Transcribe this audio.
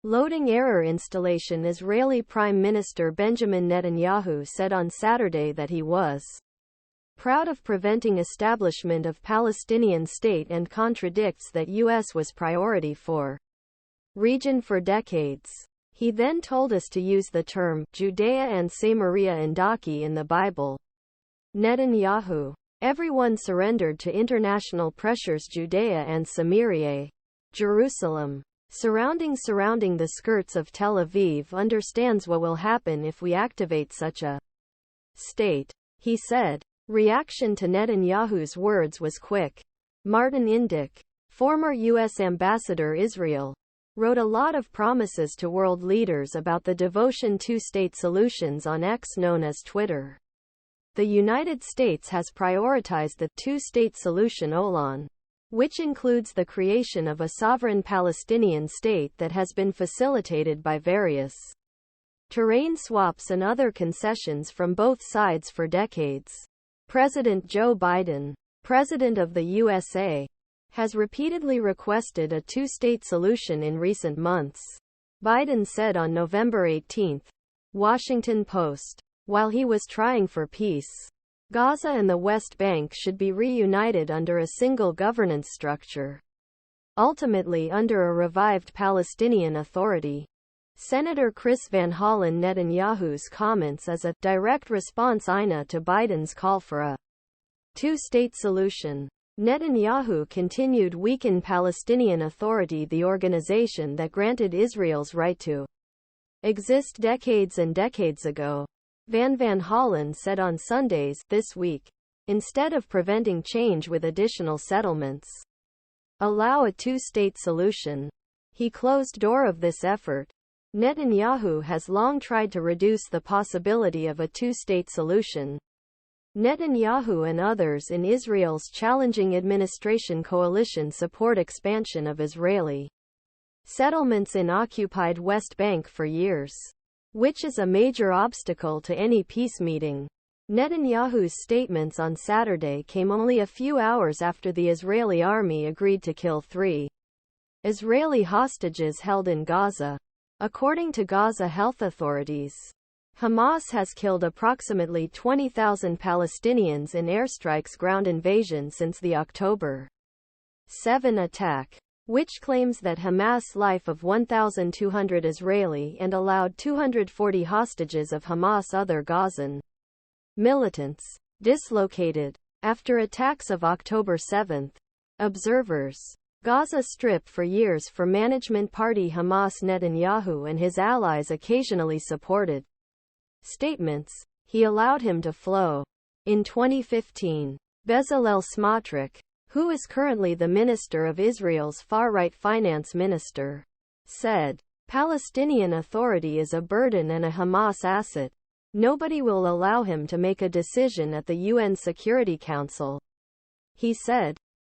Loading error installation. Israeli Prime Minister Benjamin Netanyahu said on Saturday that he was proud of preventing establishment of Palestinian state and contradicts that U.S. was priority for region for decades. He then told us to use the term Judea and Samaria Indaki in the Bible. Netanyahu. Everyone surrendered to international pressures. Judea and Samaria, Jerusalem, surrounding the skirts of Tel Aviv, understands what will happen if we activate such a state, he said. Reaction to Netanyahu's words was quick. Martin Indyk, former U.S. ambassador Israel, wrote a lot of promises to world leaders about the devotion two-state solutions on X, known as Twitter. The United States has prioritized the two-state solution OLAN, which includes the creation of a sovereign Palestinian state that has been facilitated by various terrain swaps and other concessions from both sides for decades. President Joe Biden, President of the USA, has repeatedly requested a two-state solution in recent months. Biden said on November 18, Washington Post, while he was trying for peace, Gaza and the West Bank should be reunited under a single governance structure, ultimately under a revived Palestinian Authority. Senator Chris Van Hollen. Netanyahu's comments as a direct response to Biden's call for a two-state solution. Netanyahu continued weaken Palestinian Authority, the organization that granted Israel's right to exist decades and decades ago. Van Hollen said on Sundays this week, instead of preventing change with additional settlements, allow a two-state solution. He closed door of this effort. Netanyahu has long tried to reduce the possibility of a two-state solution. Netanyahu and others in Israel's challenging administration coalition support expansion of Israeli settlements in occupied West Bank for years, which is a major obstacle to any peace meeting. Netanyahu's statements on Saturday came only a few hours after the Israeli army agreed to kill 3 Israeli hostages held in Gaza. According to Gaza health authorities, Hamas has killed approximately 20,000 Palestinians in airstrikes ground invasion since the October 7 attack, which claims that Hamas life of 1,200 Israeli and allowed 240 hostages of Hamas other Gazan militants dislocated after attacks of October 7. Observers. Gaza Strip for years for management party Hamas. Netanyahu and his allies occasionally supported statements. He allowed him to flow. In 2015, Bezalel Smotrich, who is currently the Minister of Israel's far-right finance minister, said, Palestinian Authority is a burden and a Hamas asset. Nobody will allow him to make a decision at the UN Security Council. He said,